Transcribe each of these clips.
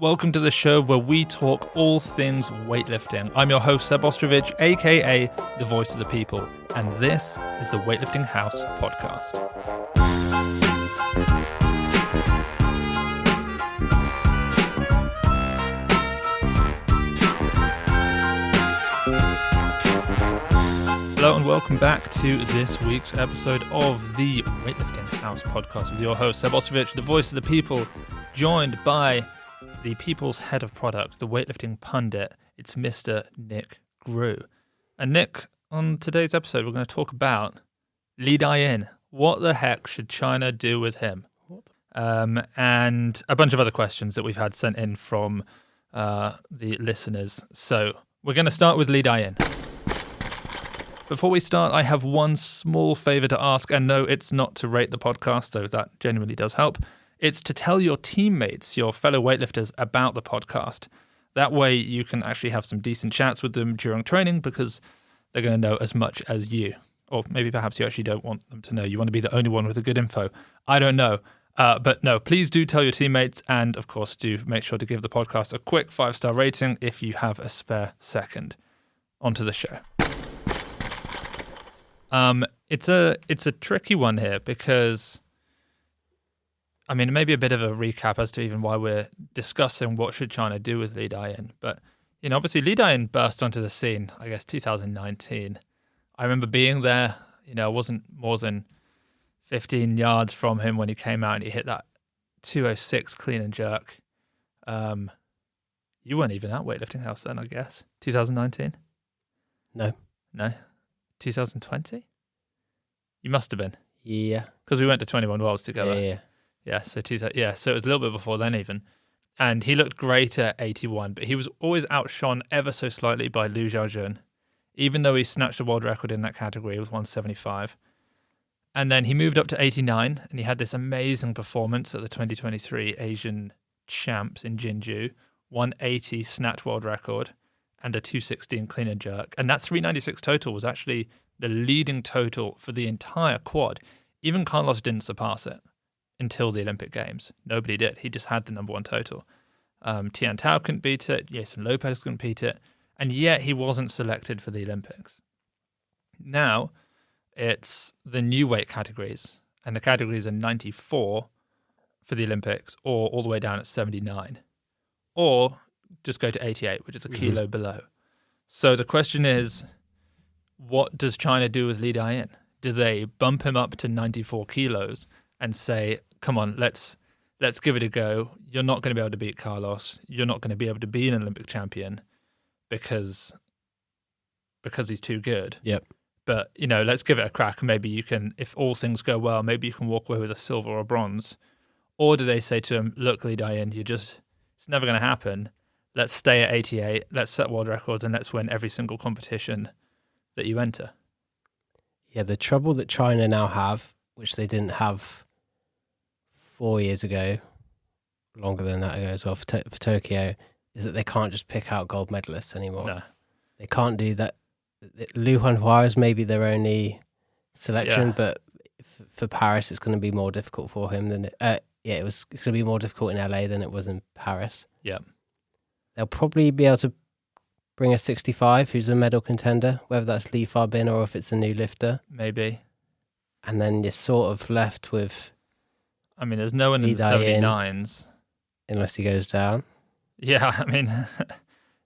Welcome to the show where we talk all things weightlifting. I'm your host, Seb Ostrovich, aka the voice of the people, and this is the Weightlifting House podcast. Hello and welcome back to this week's episode of the Weightlifting House podcast with your host, Seb Ostrovich, the voice of the people, joined by the people's head of product, the weightlifting pundit. It's Mr. Nick Grew. And Nick, on today's episode, we're going to talk about Li Dayin. What the heck should China do with him? And a bunch of other questions that we've had sent in from the listeners. So we're going to start with Li Dayin. Before we start, I have one small favor to ask, and no, it's not to rate the podcast, though that genuinely does help. It's to tell your teammates, your fellow weightlifters, about the podcast. That way you can actually have some decent chats with them during training because they're going to know as much as you. Or maybe perhaps you actually don't want them to know. You want to be the only one with the good info. I don't know. But no, please do tell your teammates, and of course do make sure to give the podcast a quick 5-star rating if you have a spare second. On to the show. It's a tricky one here because, I mean, maybe a bit of a recap as to even why we're discussing what should China do with Li Dayin. But, you know, obviously Li Dayin burst onto the scene, I guess, 2019. I remember being there. You know, I wasn't more than 15 yards from him when he came out and he hit that 206 clean and jerk. You weren't even at Weightlifting House then, I guess. 2019? No. 2020? You must have been. Yeah. Because we went to 21 Worlds together. Yeah. So it was a little bit before then even. And he looked great at 81, but he was always outshone ever so slightly by Liu Dayin, even though he snatched a world record in that category with 175. And then he moved up to 89, and he had this amazing performance at the 2023 Asian Champs in Jinju, 180 snatch world record, and a 216 clean and jerk. And that 396 total was actually the leading total for the entire quad. Even Carlos didn't surpass it until the Olympic Games. Nobody did. He just had the number one total. Tian Tao couldn't beat it. Jason Lopez couldn't beat it. And yet he wasn't selected for the Olympics. Now it's the new weight categories. And the categories are 94 for the Olympics or all the way down at 79. Or just go to 88, which is a kilo below. So the question is, what does China do with Li Dayin? Do they bump him up to 94 kilos and say, come on, let's give it a go. You're not going to be able to beat Carlos. You're not going to be able to be an Olympic champion because he's too good. Yep. But, you know, let's give it a crack. Maybe you can, if all things go well, maybe you can walk away with a silver or a bronze. Or do they say to him, look, Li Dayin, it's never going to happen. Let's stay at 88. Let's set world records and let's win every single competition that you enter. Yeah, the trouble that China now have, which they didn't have 4 years ago, longer than that ago as well, for Tokyo, is that they can't just pick out gold medalists anymore. No. They can't do that. WLHOUSE is maybe their only selection, but for Paris, it's going to be more difficult for him than it's going to be more difficult in LA than it was in Paris. Yeah. They'll probably be able to bring a 65 who's a medal contender, whether that's Li Farbin or if it's a new lifter. Maybe. And then you're sort of left with... I mean, there's no one in the 79s. Unless he goes down. Yeah, I mean,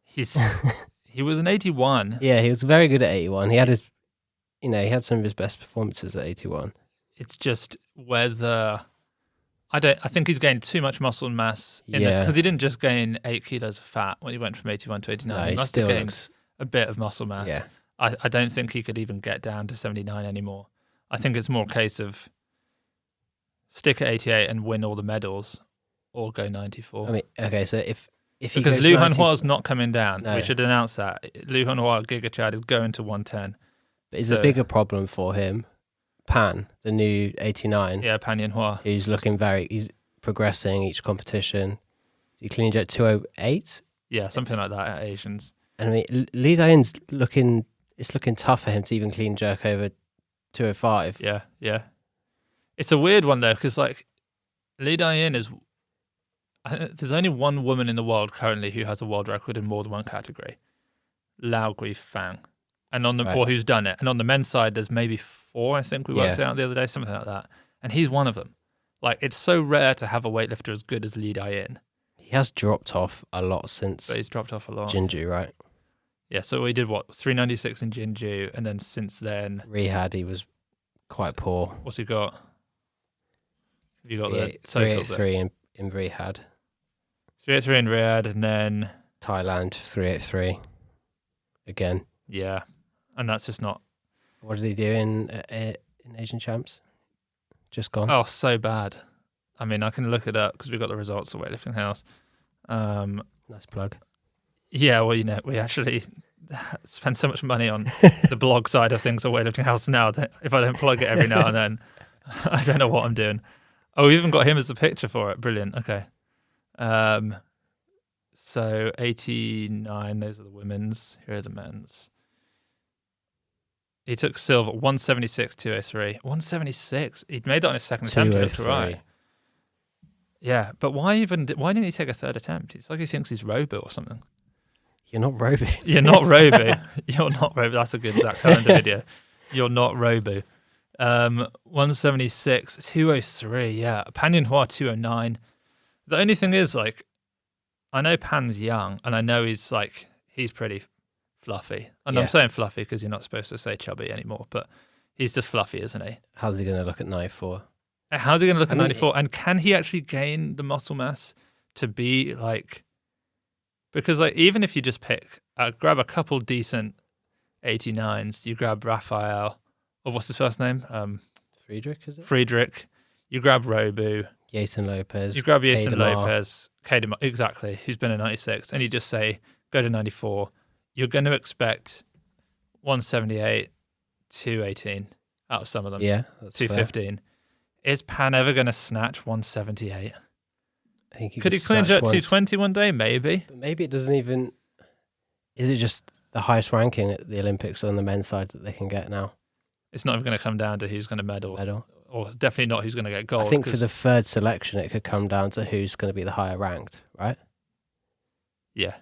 he was an 81. Yeah, he was very good at 81. He had he had some of his best performances at 81. It's just whether... I think he's gained too much muscle mass because he didn't just gain 8 kilos of fat when he went from 81 to 89. No, he must have gained a bit of muscle mass. Yeah. I don't think he could even get down to 79 anymore. I think it's more a case of stick at 88 and win all the medals or go 94. I mean, okay, so if he because goes Liu Hanhua's not coming down. No. We should announce that. Liu Hanhua Giga Chad is going to 110. But it's a bigger problem for him. Pan, the new 89. Yeah, Pan Yanhua. He's progressing each competition. He cleaned at 208. Yeah, something like that at Asians. And I mean, Li Dayin's looking tough for him to even clean jerk over 205. Yeah. It's a weird one though, because like Li Dayin is, There's only one woman in the world currently who has a world record in more than one category. Lao Fang. And or who's done it. And on the men's side, there's maybe 4, I think we worked out the other day, something like that. And he's one of them. Like, it's so rare to have a weightlifter as good as Li Dayin. He has dropped off a lot since. But he's dropped off a lot. Jinju, right? Yeah, so we did 396 in Jinju, and then since then Rehab, he was quite poor. What's he got? Have you got the totals? 383 in Rehab. 383 in Riyadh, and then Thailand 383 again. Yeah, and that's just not. What did he do in Asian Champs? Just gone. Oh, so bad. I mean, I can look it up because we got the results of Weightlifting House. Nice plug. Yeah, well, we actually spend so much money on the blog side of things at Weightlifting House now that if I don't plug it every now and then, I don't know what I'm doing. Oh, we even got him as the picture for it. Brilliant. Okay. So 89, those are the women's. Here are the men's. He took silver, 176, 203. 176. He'd made that on his second attempt. He looked right. Yeah, but why didn't he take a third attempt? It's like he thinks he's Robo or something. You're not Robo. You're not Robo. You're not Robo. That's a good Zach Tallender video. You're not Robo. 176, 203. Yeah, Pan Yinhua 209. The only thing is, like, I know Pan's young, and I know he's pretty fluffy. And I'm saying fluffy because you're not supposed to say chubby anymore, but he's just fluffy, isn't he? How's he going to look at 94? How's he going to look at 94? And can he actually gain the muscle mass to be like... Because like even if you just grab a couple decent 89s, you grab Raphael, or what's his first name? Friedrich, is it? Friedrich. You grab Robu. Jason Lopez. You grab Jason Lopez. Kademar, exactly, who's been a 96. And you just say, go to 94. You're going to expect 178, 218 out of some of them. Yeah, that's 215. Fair. Is Pan ever going to snatch 178? I think could he clinch at 220 one day? Maybe. But maybe it doesn't even... Is it just the highest ranking at the Olympics on the men's side that they can get now? It's not even going to come down to who's going to medal. Or definitely not who's going to get gold. I think for the third selection, it could come down to who's going to be the higher ranked, right? Yeah.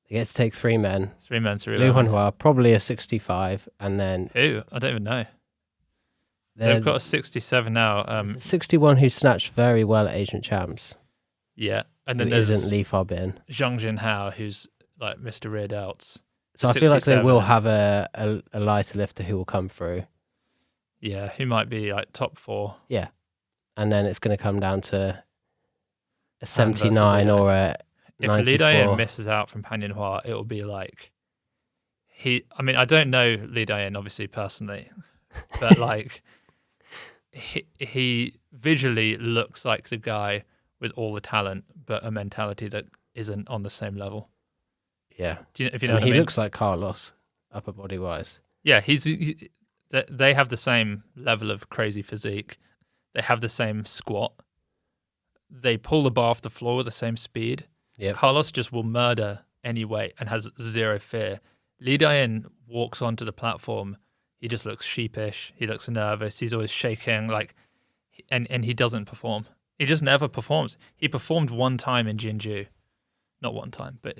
They get to take 3 men. 3 men, 3 Liu women. Hanhua, probably a 65, and then... Who? I don't even know. They've got a 67 now. 61 who snatched very well at Asian Champs. Yeah. And then there's Li Farbin. Zhang Jinhao, who's like Mr. Rear Delts. So I feel like they will have a lighter lifter who will come through. Yeah, who might be like top 4. Yeah. And then it's going to come down to a 79 or a 94. If Li Dayin misses out from Pan Yinhua, it will be like... I mean, I don't know Li Dayin, obviously, personally. But like... he visually looks like the guy with all the talent, but a mentality that isn't on the same level. Yeah. If you know what I mean? He looks like Carlos, upper body wise. Yeah, they have the same level of crazy physique. They have the same squat. They pull the bar off the floor with the same speed. Yep. Carlos just will murder any weight and has zero fear. Li Dayin walks onto the platform. He just looks sheepish. He looks nervous. He's always shaking, and he doesn't perform. He just never performs. He performed one time in Jinju. Not one time, but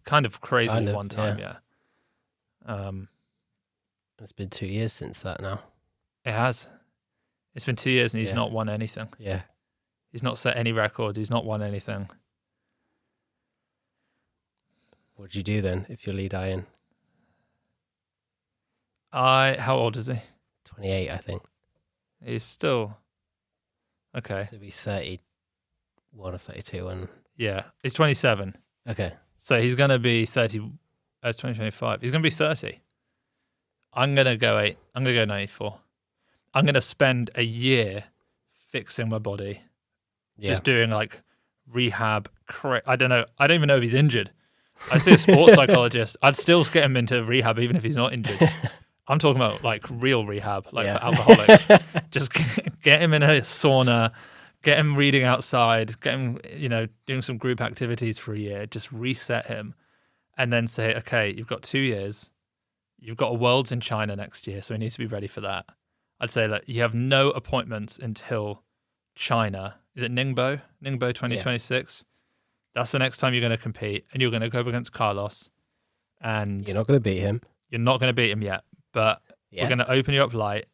kind of crazily one time, yeah. It's been 2 years since that now. It has. It's been 2 years and he's not won anything. Yeah. He's not set any records. He's not won anything. What do you do then if you're Li Dayin? How old is he? 28, I think. He's still... Okay. So he'll be 31 or 32. And... Yeah, he's 27. Okay. So he's going to be 30... It's 2025. He's going to be 30. I'm going to go 94. I'm going to spend a year fixing my body. Yeah. Just doing like rehab. I don't know. I don't even know if he's injured. I'd see a sports psychologist. I'd still get him into rehab even if he's not injured. I'm talking about like real rehab, for alcoholics. Just get him in a sauna, get him reading outside, get him, doing some group activities for a year, just reset him and then say, okay, you've got 2 years. You've got a Worlds in China next year, so he needs to be ready for that. I'd say that you have no appointments until China. Is it Ningbo? Ningbo 2026? That's the next time you're going to compete, and you're going to go up against Carlos, and You're not going to beat him. you're not going to beat him yet, but Yeah. we're going to open you up light.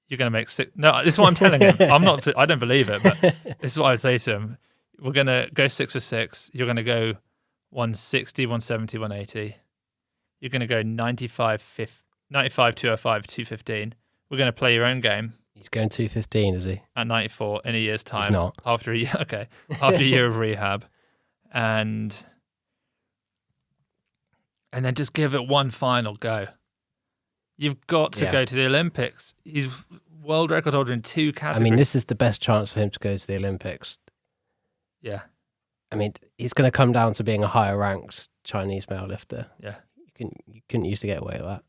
You're going to make 6. No, this is what I'm telling him. I don't believe it, but this is what I would say to him. We're going to go 6 for 6. You're going to go 160, 170, 180. You're going to go 95, 205, 215. We're going to play your own game. He's going 215, is he? At 94 in a year's time. He's not. After a year, okay. After a year of rehab. And then just give it one final go. You've got to go to the Olympics. He's world record holder in 2 categories. I mean, this is the best chance for him to go to the Olympics. Yeah. I mean, he's going to come down to being a higher ranked Chinese male lifter. Yeah. You couldn't used to get away with that.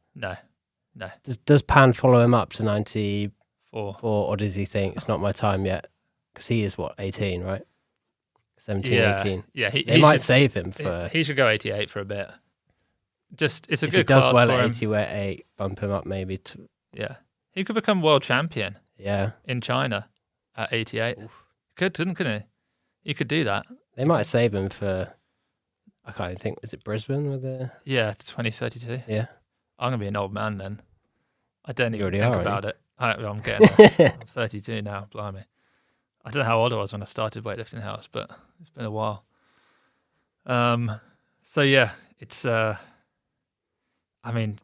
No. Does Pan follow him up to 94, 4. or does he think it's not my time yet? Because he is, 18, right? 17, Yeah. 18. Yeah. They might save him for... He should go 88 for a bit. Just, it's a if good he does class well for at him. 88, bump him up maybe to... Yeah. He could become world champion Yeah. in China at 88. Couldn't he? He could do that. They might save him for... I can't even think. Is it Brisbane with the... Yeah, 2032. Yeah. I'm going to be an old man then. I don't You even already think are, about it. I'm getting there. I'm 32 now, blimey. I don't know how old I was when I started Weightlifting House, but it's been a while. So yeah, it's... I mean,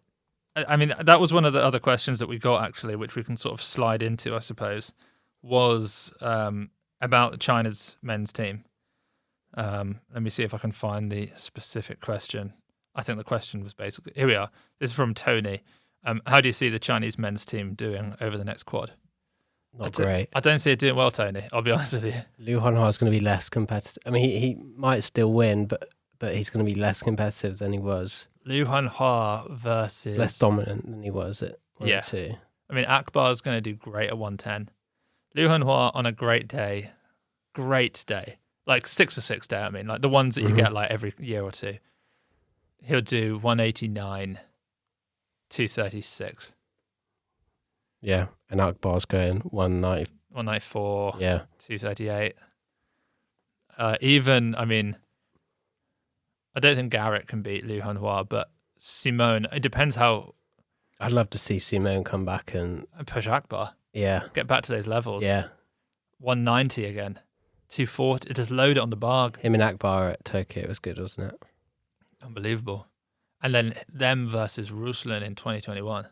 that was one of the other questions that we got, actually, which we can sort of slide into, I suppose, was about China's men's team. Let me see if I can find the specific question. I think the question was basically, here we are. This is from Tony. How do you see the Chinese men's team doing over the next quad? Not great. I don't see it doing well, Tony. I'll be honest with you. Liu Hanhua is going to be less competitive. I mean, he might still win, but he's going to be less competitive than he was. Liu Hanhua versus... Less dominant than he was at 102. I mean, Akbar's going to do great at 110. Liu Hanhua on a great day, like 6 for 6 day, I mean, like the ones that you get like every year or two. He'll do 189, 236. Yeah, and Akbar's going 190. 194, Yeah. 238. Even, I mean, I don't think Garrett can beat Liu Hanhua, but Simone, it depends how... I'd love to see Simone come back and... push Akbar. Yeah. Get back to those levels. Yeah. 190 again. 240. Just load it on the barg. Him and Akbar at Tokyo was good, wasn't it? Unbelievable. And then them versus Ruslan in 2021.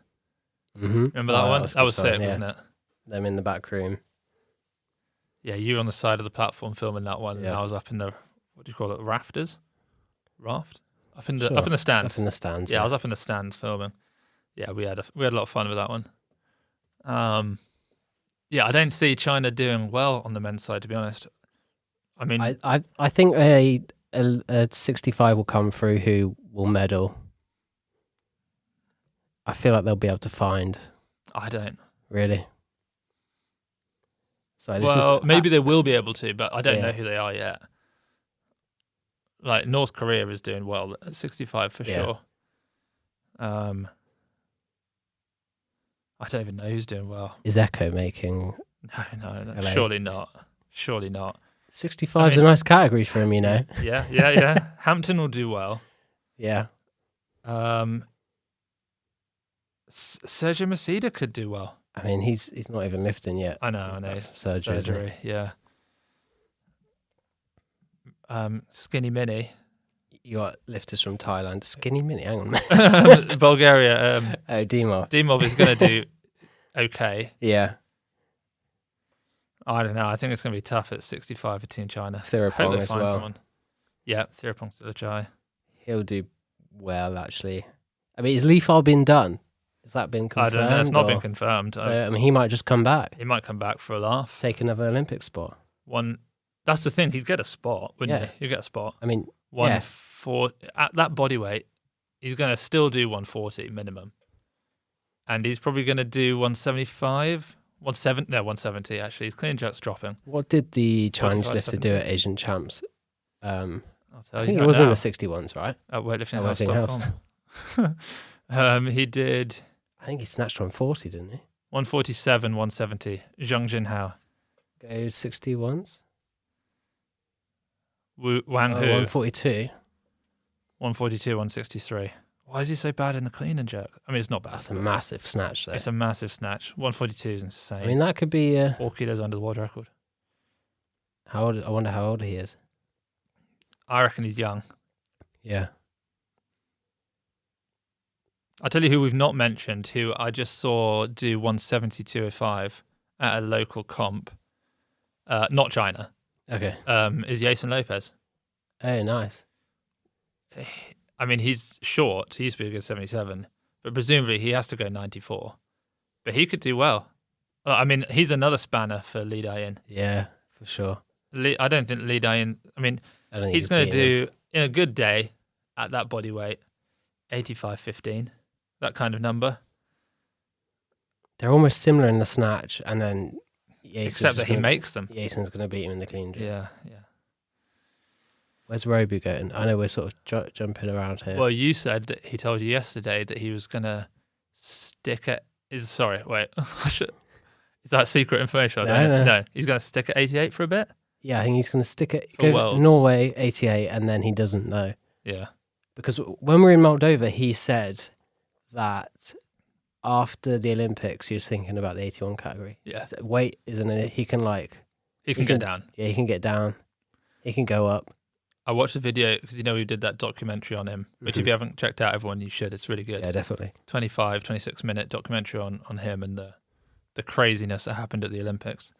Mm-hmm. Remember that one? That was sick, wasn't it? Them in the back room. Yeah, you were on the side of the platform filming that one, Yeah. and I was up in the, what do you call it, rafters? Raft? Up in the Sure. up in the stand. Up in the stands. Yeah, I was up in the stands filming. Yeah, we had a lot of fun with that one. Yeah, I don't see China doing well on the men's side, to be honest. I mean, I think a 65 will come through who will medal. I feel like they'll be able to find. I don't. Really? So Maybe they will be able to, but I don't Yeah. know who they are yet. Like North Korea is doing well at 65 for sure. I don't even know who's doing well. Is Echo making... No. LA. Surely not. Surely not. 65's a nice category for him, you know. Yeah. Hampton will do well. Yeah. Sergio Masida could do well. I mean, he's not even lifting yet. I know. Surgery. Yeah. Skinny Mini. You got lifters from Thailand. Skinny Mini, hang on. Bulgaria. Dimov. Dimov is going to do okay. Yeah. I don't know. I think it's going to be tough at 65 for Team China. Hope Theropong they as find well. someone. Yeah, Theropong's still a try. He'll do well, actually. I mean, has Leafar been done? Has that been confirmed? I don't know. It's not been confirmed. So, I mean, he might just come back. He might come back for a laugh. Take another Olympic spot. That's the thing. He'd get a spot, wouldn't he? He'd get a spot. I mean, 140 at that body weight. He's going to still do 140 minimum, and he's probably going to do 175, 170 actually. His clean jerk's dropping. What did the Chinese 45, lifter do 70. at Asian Champs? I'll tell I you think right it was now. in the 61s, right? At Weightlifting weightliftinghouse.com. He did I think he snatched 140, didn't he? 147, 170. Zhang Jinhao. Go 61s. Wang Hu, 142. 142, 163. Why is he so bad in the clean and jerk? I mean, it's not bad. That's a massive snatch, though. It's a massive snatch. 142 is insane. I mean, that could be... 4 kilos under the world record. How old? I wonder how old he is. I reckon he's young. Yeah. I'll tell you who we've not mentioned, who I just saw do 170-205 at a local comp. Not China. Okay. Is Jason Lopez. Oh, nice. I mean, he's short. He used to be a good 77, but presumably he has to go 94. But he could do well. I mean, he's another spanner for Li Dayin. Yeah, for sure. I don't think Li Dayin. I mean, he's going to do in a good day at that body weight, 85-15, that kind of number. They're almost similar in the snatch, and then except that he makes them. Jason's going to beat him in the clean. Yeah. Where's Roby going? I know we're sort of jumping around here. Well, you said that he told you yesterday that he was going to stick at... Sorry, wait. Is that secret information? No. He's going to stick at 88 for a bit? Yeah, I think he's going to stick at Worlds. Norway, 88, and then he doesn't know. Yeah. Because when we were in Moldova, he said that after the Olympics, he was thinking about the 81 category. Yeah. So weight isn't it? He can get down. Yeah, he can get down. He can go up. I watched the video because we did that documentary on him, which if you haven't checked out, everyone, you should. It's really good. Yeah, definitely. 26-minute documentary on him and the craziness that happened at the Olympics.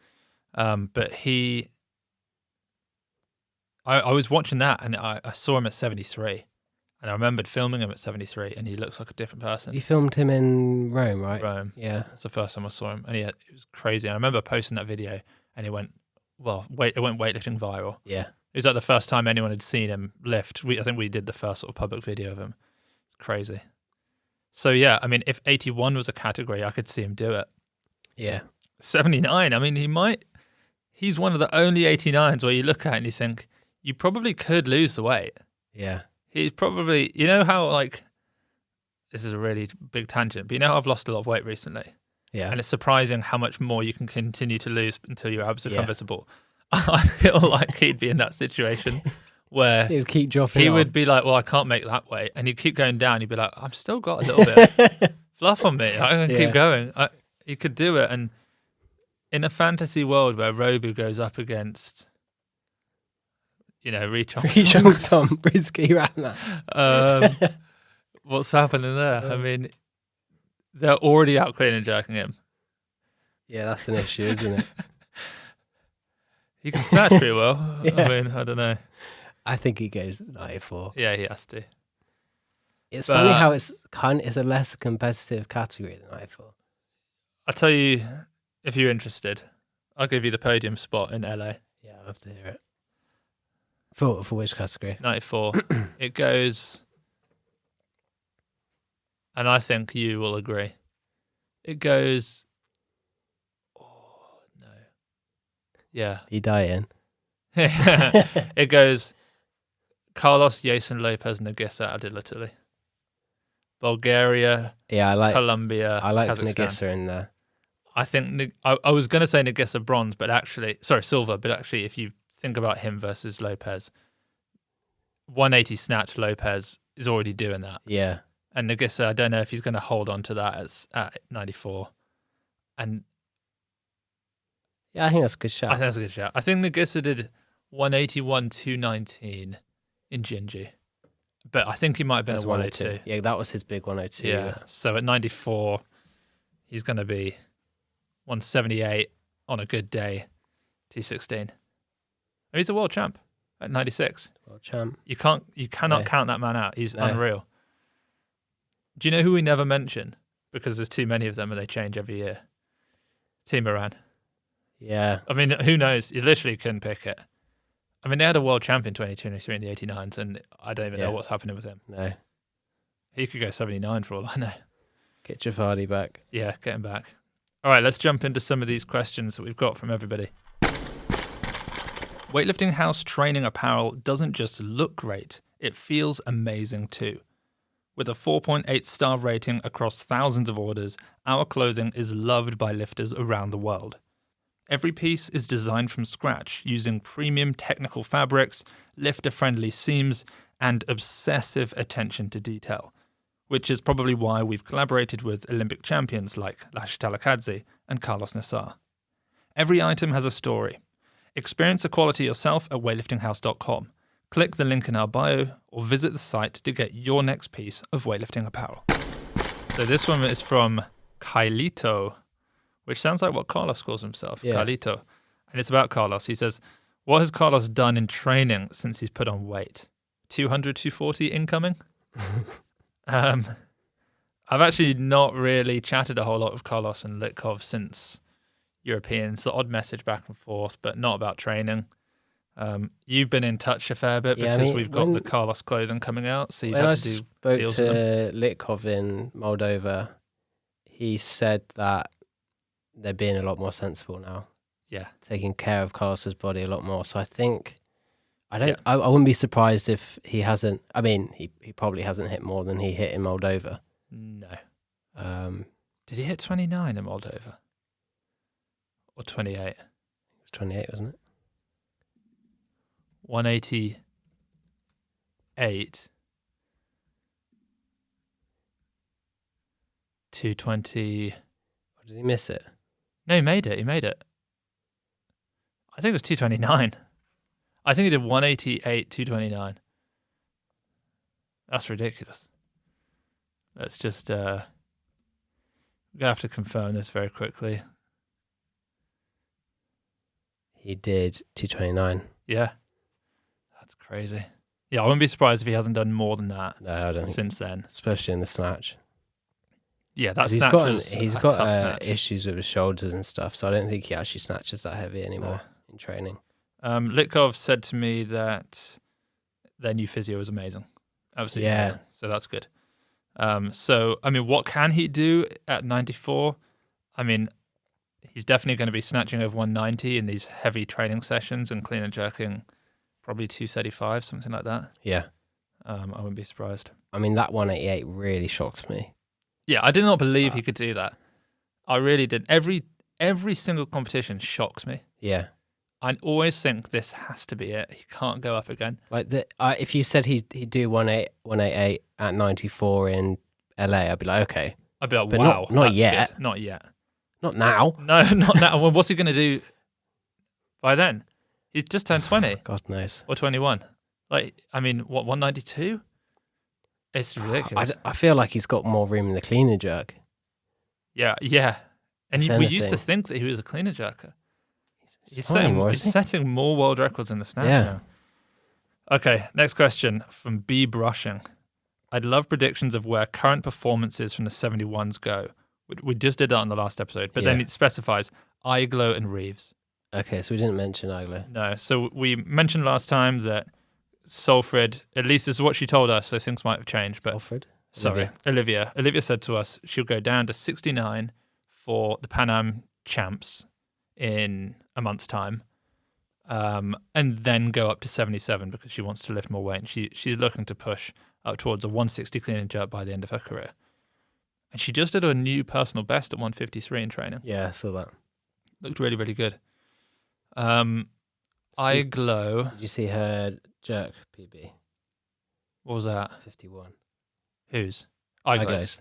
But I was watching that and I saw him at 73, and I remembered filming him at 73, and he looks like a different person. You filmed him in Rome, right? Rome. Yeah. That's the first time I saw him, and it was crazy. I remember posting that video, and it went weightlifting viral. Yeah. It was like the first time anyone had seen him lift. I think we did the first sort of public video of him. It's crazy. So yeah, I mean, if 81 was a category, I could see him do it. Yeah. 79, I mean, he's one of the only 89s where you look at it and you think, you probably could lose the weight. Yeah. He's probably, you know how, like, this is a really big tangent, but you know how I've lost a lot of weight recently? Yeah. And it's surprising how much more you can continue to lose until your abs become visible. I feel like he'd be in that situation where he would keep dropping he off. would be like, well, I can't make that weight. And he'd keep going down. He'd be like, I've still got a little bit fluff on me. I can keep going. He could do it. And in a fantasy world where Robu goes up against, Richong Brisky Rama. What's happening there? I mean, they're already out clean and jerking him. Yeah, that's an issue, isn't it? He can snatch pretty well. Yeah. I mean, I don't know. I think he goes 94. Yeah, he has to. It's funny how it's a less competitive category than 94. I'll tell you, if you're interested, I'll give you the podium spot in LA. Yeah, I'd love to hear it. For which category? 94. It goes, and I think you will agree. It goes, yeah. Li Dayin. It goes Carlos, Jason Lopez, Nagisa, Adilatuli. Bulgaria, Colombia, I like Kazakhstan. Nagisa in there. I think I was going to say Nagisa bronze, silver. But actually, if you think about him versus Lopez, 180 snatch Lopez is already doing that. Yeah. And Nagisa, I don't know if he's going to hold on to that at 94. And yeah, I think that's a good shout. I think Nagisa did 181, 219 in Gingy. But I think he might have been at 102. Yeah, that was his big 102. Yeah. So at 94, he's going to be 178 on a good day, 216. He's a world champ at 96. World champ. You cannot count that man out. He's unreal. Do you know who we never mention? Because there's too many of them and they change every year. Team Iran. Yeah. I mean, who knows? You literally couldn't pick it. I mean, they had a world champion 2023 in the 89s, and I don't even know what's happening with him. No. He could go 79 for all I know. Get Javardi back. Yeah, get him back. All right, let's jump into some of these questions that we've got from everybody. Weightlifting House training apparel doesn't just look great, it feels amazing too. With a 4.8 star rating across thousands of orders, our clothing is loved by lifters around the world. Every piece is designed from scratch using premium technical fabrics, lifter-friendly seams, and obsessive attention to detail, which is probably why we've collaborated with Olympic champions like Lashe Talakadze and Carlos Nasar. Every item has a story. Experience the quality yourself at weightliftinghouse.com. Click the link in our bio or visit the site to get your next piece of weightlifting apparel. So this one is from Kailito, which sounds like what Carlos calls himself, Yeah. Kailito. And it's about Carlos. He says, what has Carlos done in training since he's put on weight? 200, 240 incoming? I've actually not really chatted a whole lot with Carlos and Litkov since Europeans. The odd message back and forth, but not about training. You've been in touch a fair bit because we've got the Carlos clothing coming out, so you've had to do spoke deals to with them. Litkov in Moldova, he said that they're being a lot more sensible now. Yeah. Taking care of Carlos's body a lot more. So I think I wouldn't be surprised if he hasn't. I mean, he probably hasn't hit more than he hit in Moldova. No. It Did he hit 29 in Moldova? Or 28? was 28, wasn't it? 188. 220. Or did he miss it? No, he made it. I think it was 229. I think he did 188, 229. That's ridiculous. Let's just we're gonna have to confirm this very quickly. He did 229. Yeah. That's crazy. Yeah, I wouldn't be surprised if he hasn't done more than that No, I don't think. since then. Especially in the snatch. Yeah, that 'Cause snatch was he's a got tough snatch. issues with his shoulders and stuff, so I don't think he actually snatches that heavy anymore in training. Litkov said to me that their new physio is amazing. Absolutely amazing. So that's good. So, I mean, what can he do at 94? I mean, he's definitely going to be snatching over 190 in these heavy training sessions and clean and jerking probably 235, something like that. Yeah. I wouldn't be surprised. I mean, that 188 really shocked me. Yeah, I did not believe he could do that. I really did. Every single competition shocks me. Yeah. I always think this has to be it. He can't go up again. Like if you said he'd do 188 at 94 in LA, I'd be like, okay. I'd be like, But wow. not that's yet. good. Not yet. Not now. No, not now. Well, what's he going to do by then? He's just turned 20 God knows. or 21. Like, I mean, what, 192? It's ridiculous. I feel like he's got more room in the clean and jerk. Yeah. And If we used to anything. think that he was a clean and jerker. He's not anymore, setting more world records in the snatch now. Okay, next question from B Brushing. I'd love predictions of where current performances from the 71s go. We just did that on the last episode, but then it specifies Iglo and Reeves. Okay, so we didn't mention Iglo. No, so we mentioned last time that Salford, at least this is what she told us, so things might have changed. But Salford? sorry, Olivia. Olivia said to us she'll go down to 69 for the Pan Am champs in a month's time, and then go up to 77 because she wants to lift more weight. And she's looking to push up towards a 160 clean and jerk by the end of her career. And she just did a new personal best at 153 in training. Yeah, I saw that. Looked really, really good. Iglo. Did you see her jerk PB? What was that? 51. Whose? Iglo's.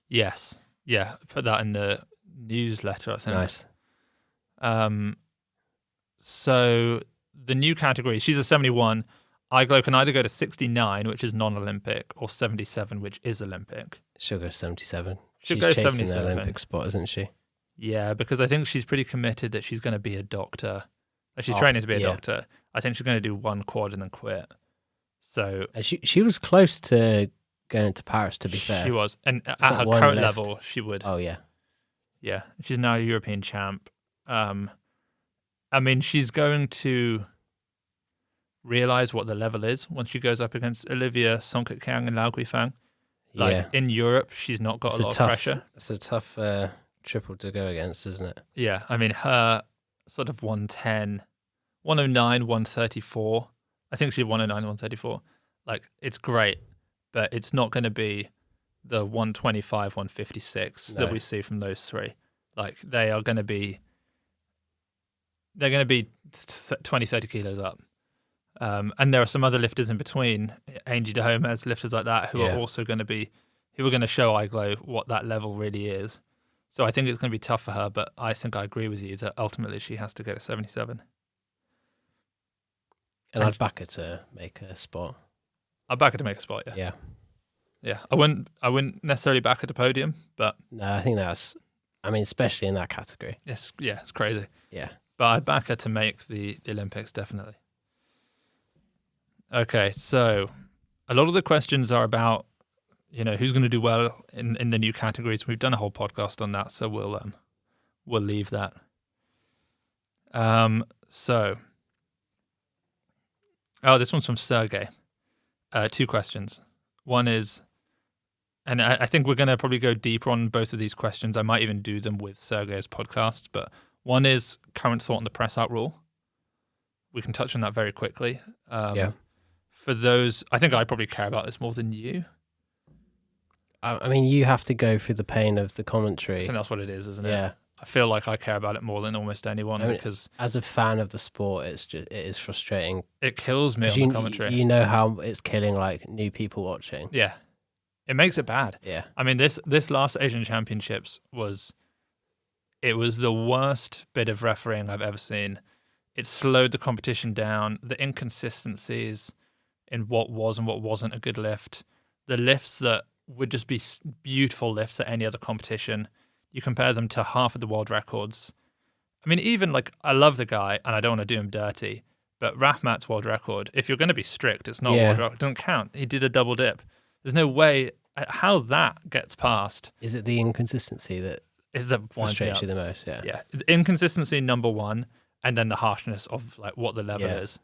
Yes. Yeah. Put that in the newsletter, I think. Nice. So the new category, she's a 71. Iglo can either go to 69, which is non-Olympic, or 77, which is Olympic. She'll go 77. She'll She's go chasing 77. the Olympic spot, isn't she? Yeah, because I think she's pretty committed that she's going to be a doctor. She's training to be a doctor. I think she's going to do one quad and then quit. So And she was close to going to Paris, to be fair. she was. And at like her one current left. level, she would. Oh, yeah. Yeah, she's now a European champ. I mean, she's going to realize what the level is once she goes up against Olivia Songkut-Kang and Lau Guifang. Like, in Europe, she's not got a lot of pressure. It's a tough triple to go against, isn't it? Yeah, I mean, her sort of 110, 109, 134. I think she's 109, 134. Like, it's great, but it's not going to be the 125, 156 that we see from those three. Like, they are going to be they're going to be 20, 30 kilos up. And there are some other lifters in between, Angie de Gomez, lifters like that, who are also going to show iGlow what that level really is. So I think it's going to be tough for her, but I think I agree with you that ultimately she has to get a 77. And I'd back her to make a spot. I'd back her to make a spot, Yeah. Yeah. I wouldn't necessarily back her to podium, but No, I think especially in that category. it's crazy. Yeah. But I'd back her to make the Olympics, definitely. Okay, so a lot of the questions are about, who's going to do well in the new categories. We've done a whole podcast on that, so we'll leave that. This one's from Sergey. 2 questions. One is, and I think we're going to probably go deeper on both of these questions. I might even do them with Sergey's podcast, but one is current thought on the press-out rule. We can touch on that very quickly. For those, I think I probably care about this more than you. I mean, you have to go through the pain of the I commentary. think that's what it is, isn't it? Yeah. I feel like I care about it more than almost anyone because as a fan of the sport, it is frustrating. It kills me on the commentary. You know how it's killing like new people watching. Yeah, it makes it bad. Yeah, I mean this last Asian Championships was the worst bit of refereeing I've ever seen. It slowed the competition down. The inconsistencies in what was and what wasn't a good lift. The lifts that would just be beautiful lifts at any other competition. You compare them to half of the world records. I mean, even I love the guy and I don't want to do him dirty, but Rahmat's world record, if you're going to be strict, it's not world record. It doesn't count. He did a double dip. There's no way how that gets past. Is it the inconsistency that is the frustrates you the most? Yeah. Yeah. The inconsistency, number one, and then the harshness of what the level is.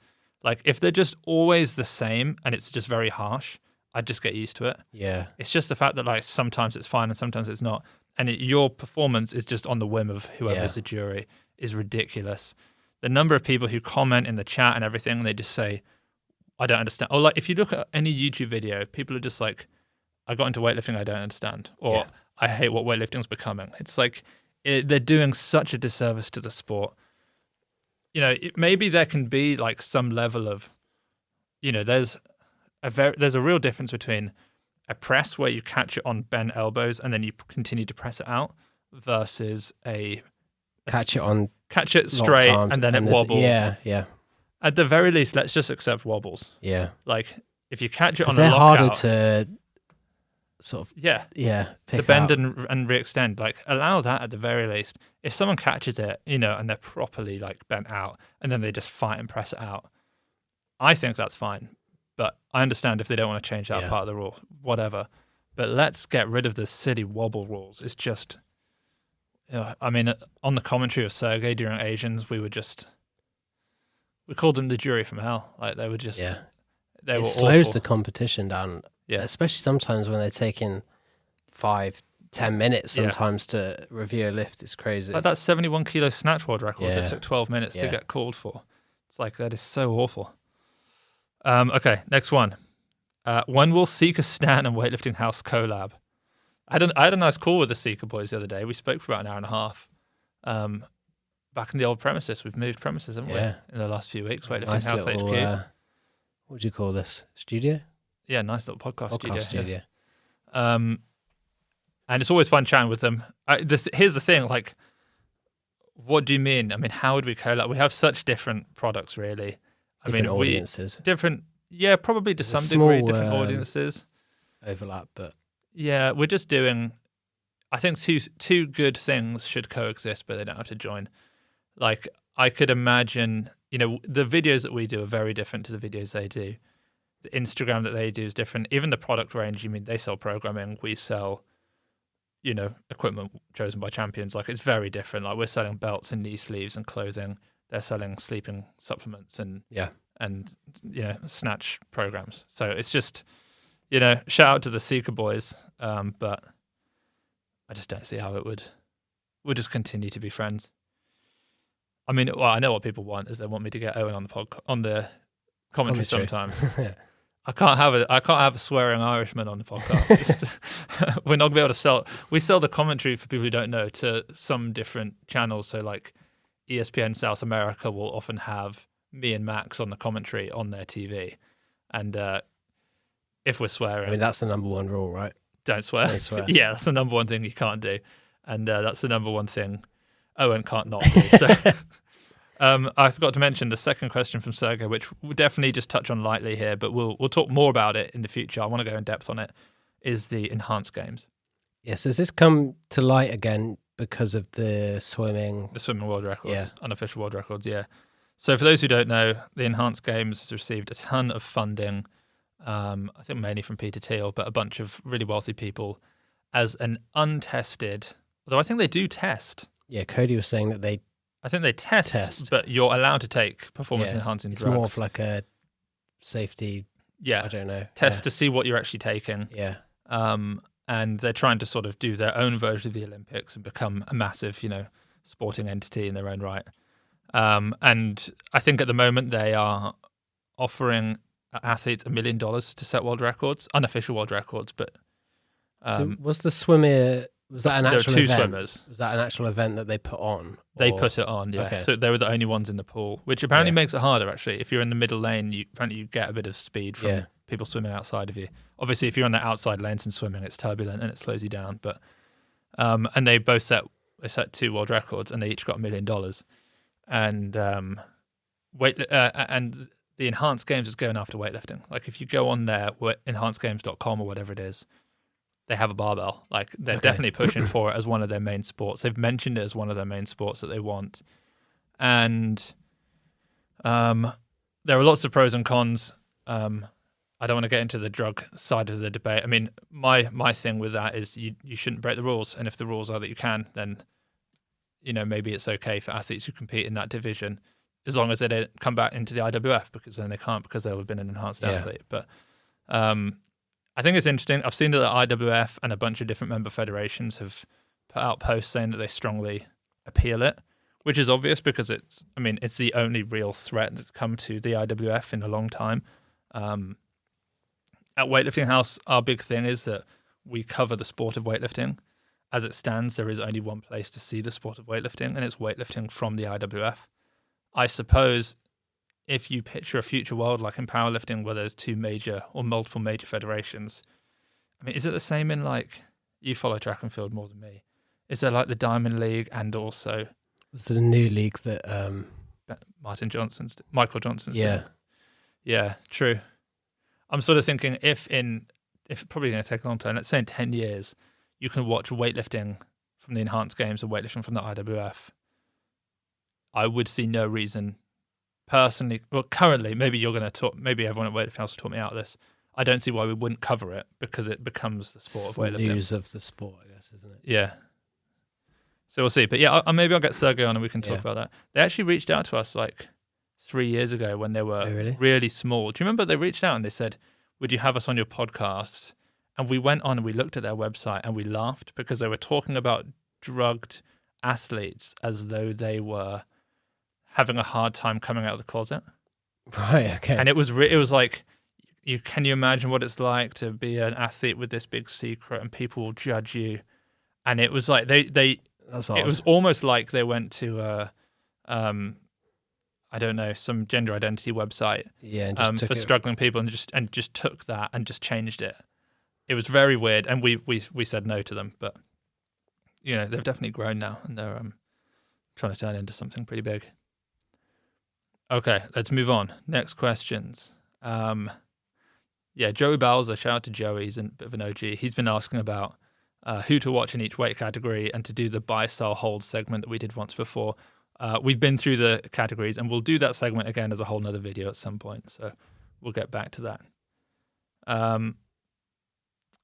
If they're just always the same and it's just very harsh, I'd just get used to it. Yeah. It's just the fact that sometimes it's fine and sometimes it's not. And your performance is just on the whim of whoever's the jury is ridiculous. The number of people who comment in the chat and everything, and they just say, I don't understand. Or if you look at any YouTube video, people are just like, I got into weightlifting, I don't understand. Or I hate what weightlifting's becoming. It's they're doing such a disservice to the sport. Maybe there can be some level of, there's a real difference between a press where you catch it on bent elbows and then you continue to press it out versus catch it straight and then it wobbles. Yeah. At the very least, let's just accept wobbles. Yeah. If you catch it on a they're lockout, harder to sort of the bend and re-extend. Allow that at the very least. If someone catches it, and they're properly bent out and then they just fight and press it out, I think that's fine. But I understand if they don't want to change that part of the rule, whatever. But let's get rid of the silly wobble rules. It's just, I mean, on the commentary of Sergey during Asians, we called them the jury from hell. They were just, they were slows awful. The competition down. Yeah. Especially sometimes when they're taking 5-10 minutes sometimes to review a lift. It's crazy. That 71 kilo snatch world record that took 12 minutes to get called for. It's that is so awful. Okay, next one. When will Seeker Stan and Weightlifting House collab? I had a nice call with the Seeker boys the other day. We spoke for about an hour and a half. Back in the old premises. We've moved premises, haven't we? In the last few weeks. Weightlifting House little, HQ. What do you call this? Studio? Yeah, nice little podcast studio. And it's always fun chatting with them. Here's the thing, what do you mean? I mean, how would we collab? We have such different products, really. Different audiences. Probably to some degree, different audiences. Overlap, but... Yeah, we're just doing... I think two good things should coexist, but they don't have to join. I could imagine, the videos that we do are very different to the videos they do. The Instagram that they do is different. Even the product range, they sell programming, we sell, equipment chosen by champions. It's very different. We're selling belts and knee sleeves and clothing. They're selling sleeping supplements and snatch programs. So it's just, shout out to the Seeker boys, but I just don't see how we'll just continue to be friends. I mean, I know what people want is they want me to get Owen on the commentary sometimes. I can't have a swearing Irishman on the podcast. We're not gonna be able to sell. We sell the commentary for people who don't know to some different channels. So ESPN South America will often have me and Max on the commentary on their TV. And if we're swearing... I mean, that's the number one rule, right? Don't swear. Don't swear. Yeah, that's the number one thing you can't do. And that's the number one thing Owen can't not do. So, I forgot to mention the second question from Sergey, which we'll definitely just touch on lightly here, but we'll talk more about it in the future. I want to go in depth on it, is the enhanced games. Yeah, so has this come to light again because of the swimming? The swimming world records, unofficial world records, yeah. So for those who don't know, the enhanced games has received a ton of funding, I think mainly from Peter Thiel, but a bunch of really wealthy people as an untested, although I think they do test. Yeah, Cody was saying that I think they test. But you're allowed to take performance-enhancing drugs. It's more of like a safety, I don't know. Test to see what you're actually taking. Yeah. And they're trying to sort of do their own version of the Olympics and become a massive, sporting entity in their own right. And I think at the moment they are offering athletes $1 million to set world records, unofficial world records. But so was the swimmer... Was that an actual event? There were 2 swimmers. Was that an actual event that they put on? They put it on, yeah. Okay. So they were the only ones in the pool, which apparently makes it harder, actually. If you're in the middle lane, apparently you get a bit of speed from people swimming outside of you. Obviously, if you're on the outside lanes and swimming, it's turbulent and it slows you down. But and they both set 2 world records, and they each got $1 million. And and the enhanced games is going after weightlifting. Like if you go on there, enhancedgames.com or whatever it is, they have a barbell. Like they're definitely pushing for it as one of their main sports. They've mentioned it as one of their main sports that they want. And there are lots of pros and cons. I don't want to get into the drug side of the debate. I mean, my thing with that is you shouldn't break the rules. And if the rules are that you can, then, maybe it's okay for athletes who compete in that division, as long as they don't come back into the IWF, because then they can't, because they'll have been an enhanced athlete. But I think it's interesting. I've seen that the IWF and a bunch of different member federations have put out posts saying that they strongly appeal it, which is obvious because it's the only real threat that's come to the IWF in a long time. At Weightlifting House, our big thing is that we cover the sport of weightlifting. As it stands, there is only one place to see the sport of weightlifting, and it's weightlifting from the IWF. I suppose if you picture a future world like in powerlifting where there's 2 major or multiple major federations, is it the same in you follow track and field more than me? Is there like the Diamond League and also... Was there a new league that... Michael Johnson's doing? Yeah, true. I'm sort of thinking if probably going to take a long time, let's say in 10 years, you can watch weightlifting from the enhanced games and weightlifting from the IWF, I would see no reason... Personally, well, currently, maybe you're going to talk. Maybe everyone at Weightlifting House will talk me out of this. I don't see why we wouldn't cover it because it becomes the sport of weightlifting. News of the sport, I guess, isn't it? Yeah. So we'll see. But yeah, maybe I'll get Sergey on and we can talk about that. They actually reached out to us 3 years ago when they were really small. Do you remember they reached out and they said, "Would you have us on your podcast?" And we went on and we looked at their website and we laughed because they were talking about drugged athletes as though they were having a hard time coming out of the closet. Right, okay. And it was like, can you imagine what it's like to be an athlete with this big secret and people will judge you? And it was like That's odd. It was almost like they went to I don't know, some gender identity website for struggling people and just took that and just changed it. It was very weird, and we said no to them, but they've definitely grown now and they're trying to turn into something pretty big. Okay, let's move on. Next questions. Joey Bowser, shout out to Joey, he's a bit of an OG. He's been asking about who to watch in each weight category and to do the buy, sell, hold segment that we did once before. We've been through the categories and we'll do that segment again as a whole nother video at some point, so we'll get back to that.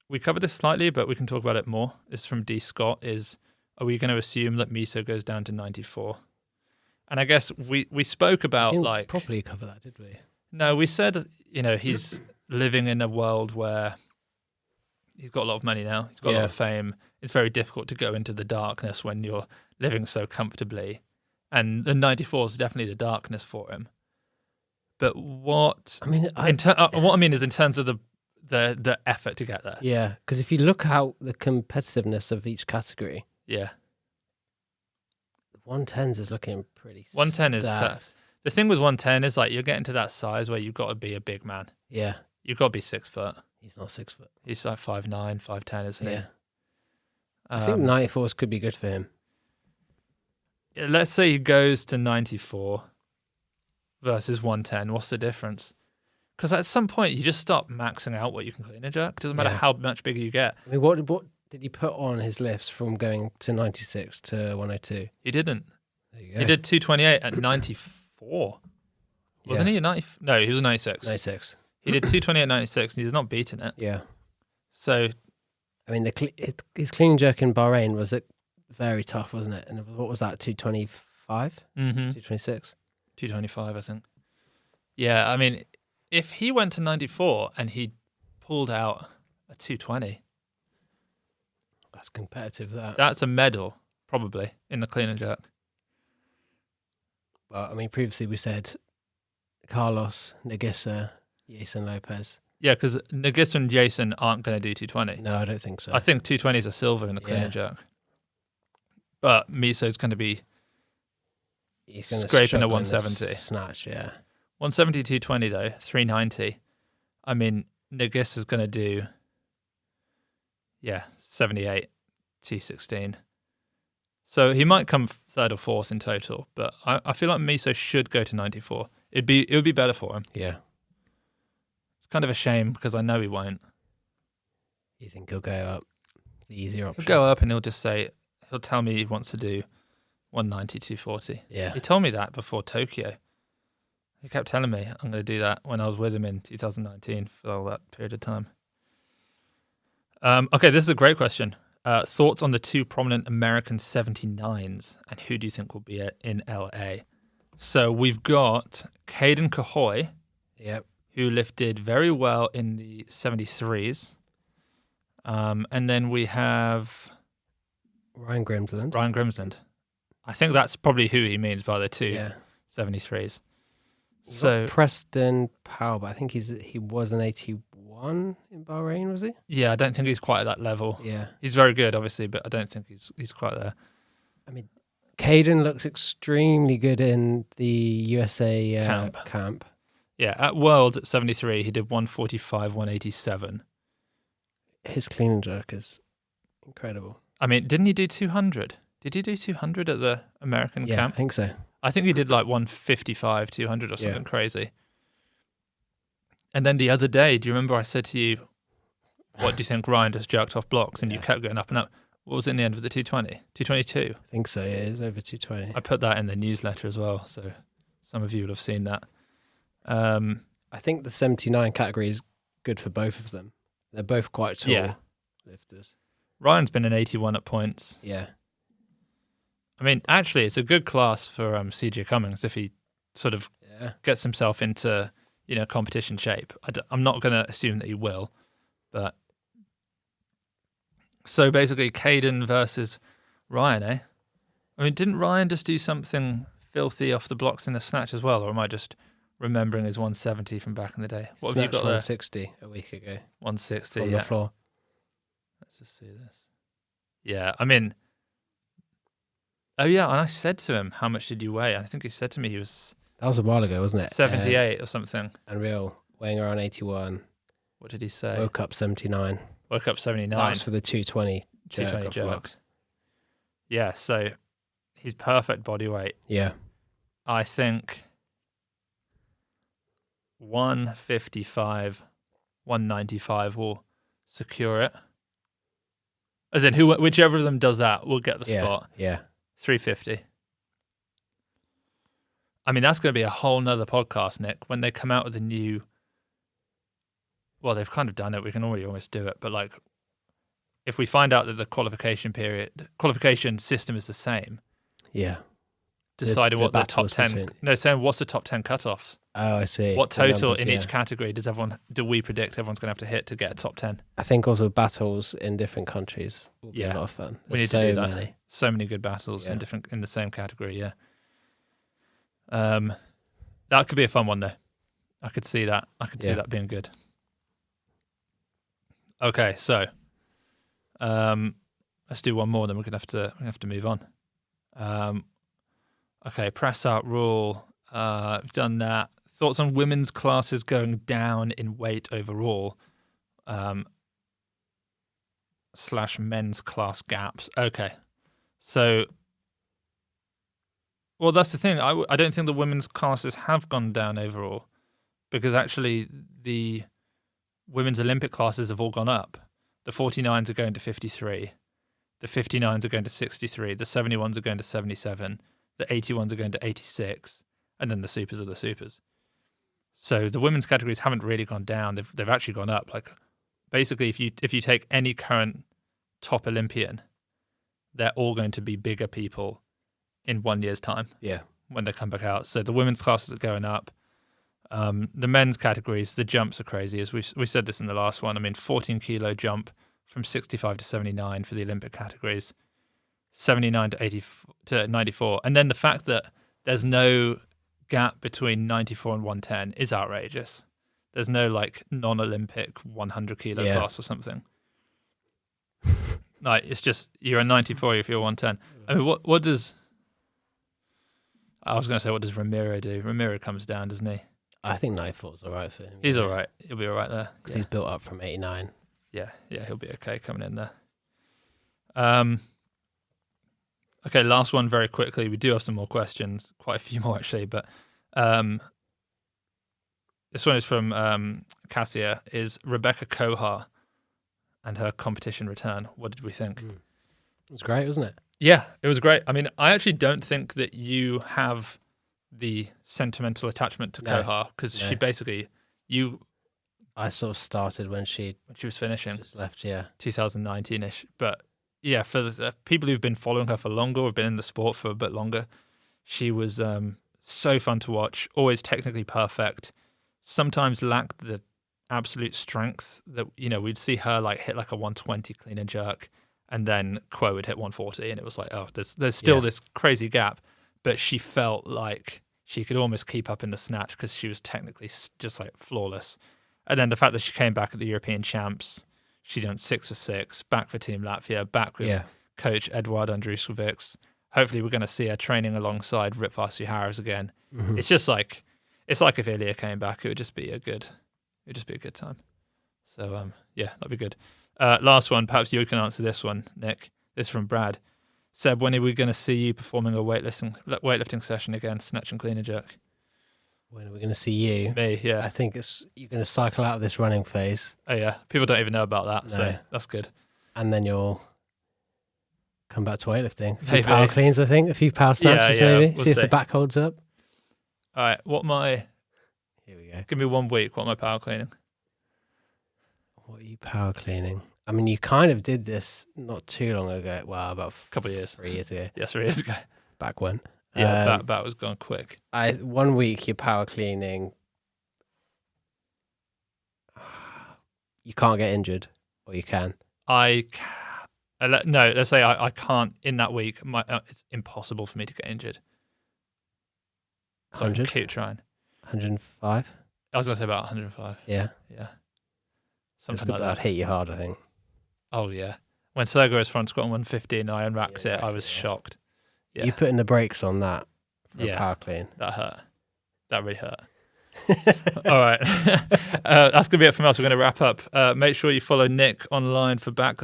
We covered this slightly, but we can talk about it more. This is from D. Scott, are we going to assume that Miso goes down to 94? And I guess we spoke about we didn't properly cover that, did we? No, we said he's living in a world where he's got a lot of money now. He's got a lot of fame. It's very difficult to go into the darkness when you're living so comfortably. And the 94 is definitely the darkness for him. But what I mean is in terms of the effort to get there. Yeah, because if you look out the competitiveness of each category, 110s is looking pretty 110 is stacked. tough. The thing with 110 is like you're getting to that size where you've got to be a big man. Yeah. You've got to be 6 foot. He's not 6 foot. He's like 5'9", 5'10", isn't he? Yeah. I think 94s could be good for him. Let's say he goes to 94 versus 110. What's the difference? Because at some point you just stop maxing out what you can clean and jerk. Doesn't matter how much bigger you get. I mean, what did he put on his lifts from going to 96 to 102? He didn't. There you go. He did 228 at 94. Wasn't he a 90? No, he was a 96. 96. He did 228 at 96 and he's not beaten it. Yeah. So, I mean, his clean and jerk in Bahrain was very tough, wasn't it? And what was that, 225? 226? 225, I think. Yeah, I mean, if he went to 94 and he pulled out a 220, that's competitive. That's a medal, probably, in the clean and jerk. Well, I mean, previously we said Carlos, Nagisa, Jason Lopez. Yeah, because Nagisa and Jason aren't going to do 220. No, I don't think so. I think 220 is a silver in the clean and jerk. But Miso's going to be scraping a 170. Snatch, yeah. 170, 220 though, 390. I mean, Nagisa's going to do, 78, 216. So he might come third or fourth in total, but I feel like Miso should go to 94. It would be better for him. Yeah. It's kind of a shame because I know he won't. You think he'll go up the easier option? He'll go up and he'll tell me he wants to do 190, 240. Yeah. He told me that before Tokyo. He kept telling me I'm going to do that when I was with him in 2019 for all that period of time. Okay, this is a great question. Thoughts on the two prominent American 79s and who do you think will be in LA? So we've got Caden Cahoy, who lifted very well in the 73s. And then we have Ryan Grimsland. I think that's probably who he means by the two 73s. So Preston Powell, but I think he was an 81 in Bahrain, was he? Yeah, I don't think he's quite at that level. Yeah. He's very good, obviously, but I don't think he's quite there. I mean, Caden looks extremely good in the USA camp. Yeah, at Worlds at 73, he did 145, 187. His clean and jerk is incredible. I mean, didn't he do 200? Did he do 200 at the American camp? I think so. I think he did like 155, 200 or something crazy. And then the other day, do you remember I said to you, what do you think Ryan just jerked off blocks? And you kept going up and up. What was it in the end? Was it 220? 222? I think so, yeah. It was over 220. I put that in the newsletter as well, so some of you will have seen that. I think the 79 category is good for both of them. They're both quite tall lifters. Ryan's been an 81 at points. Yeah. I mean, actually, it's a good class for CJ Cummings if he sort of gets himself into, competition shape. I'm not going to assume that he will, but so basically, Caden versus Ryan, eh? I mean, didn't Ryan just do something filthy off the blocks in the snatch as well, or am I just remembering his 170 from back in the day? What have you got there? 160 a week ago. 160 on the floor. Let's just see this. Yeah, I mean. Oh, yeah, and I said to him, how much did you weigh? I think he said to me he was... That was a while ago, wasn't it? 78 or something. Unreal. Weighing around 81. What did he say? Woke up 79. Woke up 79. That was for the 220 jerk. Yeah, so he's perfect body weight. Yeah. I think 155, 195 will secure it. As in, whichever of them does that will get the spot. Yeah. 350. I mean, that's going to be a whole nother podcast, Nick, when they come out with a new... Well, they've kind of done it. We can already almost do it. But, like, if we find out that the qualification system is the same... Yeah. Deciding what the top 10... Between... No, saying what's the top 10 cutoffs. Oh, I see. What total in each category do we predict everyone's going to have to hit to get a top 10? I think also battles in different countries will be a lot of fun. We need to do that. Many. So many good battles in the same category, yeah. That could be a fun one, though. I could see that. I could see that being good. Okay, so let's do one more, then we're gonna have to move on. Okay, press out rule. We've done that. Thoughts on women's classes going down in weight overall, / men's class gaps. Okay, so, well, that's the thing. I don't think the women's classes have gone down overall, because actually the women's Olympic classes have all gone up. The 49s are going to 53. The 59s are going to 63. The 71s are going to 77. The 81s are going to 86. And then the supers are the supers. So the women's categories haven't really gone down. They've actually gone up. Like, basically, if you take any current top Olympian, they're all going to be bigger people in 1 year's time. Yeah. When they come back out. So the women's classes are going up. The men's categories, the jumps are crazy. As we said this in the last one. I mean, 14 kilo jump from 65 to 79 for the Olympic categories, 79 to 94. And then the fact that there's no gap between 94 and 110 is outrageous. There's no like non-Olympic 100 kilo class or something. Like, it's just, you're a 94 if you're 110. I mean, what does Ramiro do? Ramiro comes down, doesn't he? I think 94 is all right for him. He's all right. He'll be all right there. Because he's built up from 89. Yeah, he'll be okay coming in there. Okay, last one very quickly. We do have some more questions, quite a few more actually, but this one is from Cassia. Is Rebecca Kohar and her competition return? What did we think? It was great, wasn't it? Yeah, it was great. I mean, I actually don't think that you have the sentimental attachment to Kohar, because she basically, I sort of started when she was finishing. Just left, yeah. 2019-ish. But yeah, for the people who've been following her for longer, or have been in the sport for a bit longer, she was so fun to watch, always technically perfect, sometimes lacked the absolute strength that, we'd see her like hit like a 120 clean and jerk, and then Quo would hit 140, and it was like, oh, there's still this crazy gap, but she felt like she could almost keep up in the snatch because she was technically just like flawless. And then the fact that she came back at the European Champs, she done 6 for 6, back for Team Latvia, back with coach Eduard Andruskovics. Hopefully we're going to see her training alongside Ritva Suharas again. Mm-hmm. It's just like, it's like if Ilya came back, it would just be a good time. So that'd be good. Last one, perhaps you can answer this one, Nick. This is from Brad. Seb, when are we going to see you performing a weightlifting session again, snatch and clean and jerk? When are we going to see you? Me, yeah. I think you're going to cycle out of this running phase. Oh, yeah. People don't even know about that, so that's good. And then you'll come back to weightlifting. A few power cleans, I think. A few power snatches, maybe. We'll see if the back holds up. All right. Here we go. Give me 1 week. What am I power cleaning? What are you power cleaning? I mean, you kind of did this not too long ago. Well, about a couple of years. 3 years ago. Yeah, 3 years ago. Back when. Yeah, that was gone quick. 1 week you're power cleaning. You can't get injured, or you can. Let's say I can't in that week. It's impossible for me to get injured. So 100? Keep trying. 105? I was going to say about 105. Yeah. Yeah. Something like that. That'd hit you hard, I think. Oh, yeah. When Sergio was front squat on 150 and I unracked it, I was shocked. Yeah. You putting the brakes on that for a power clean. That hurt. That really hurt. All right. That's going to be it from us. We're going to wrap up. Make sure you follow Nick online for back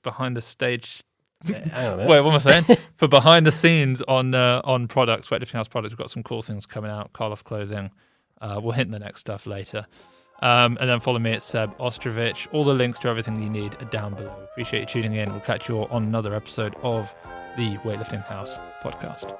behind the stage. Hang on a minute. Wait, what am I saying? For behind the scenes on products, Weightlifting House products. We've got some cool things coming out. Carlos clothing. We'll hint the next stuff later. And then follow me at Seb Ostrovich. All the links to everything you need are down below. Appreciate you tuning in. We'll catch you all on another episode of the Weightlifting House podcast.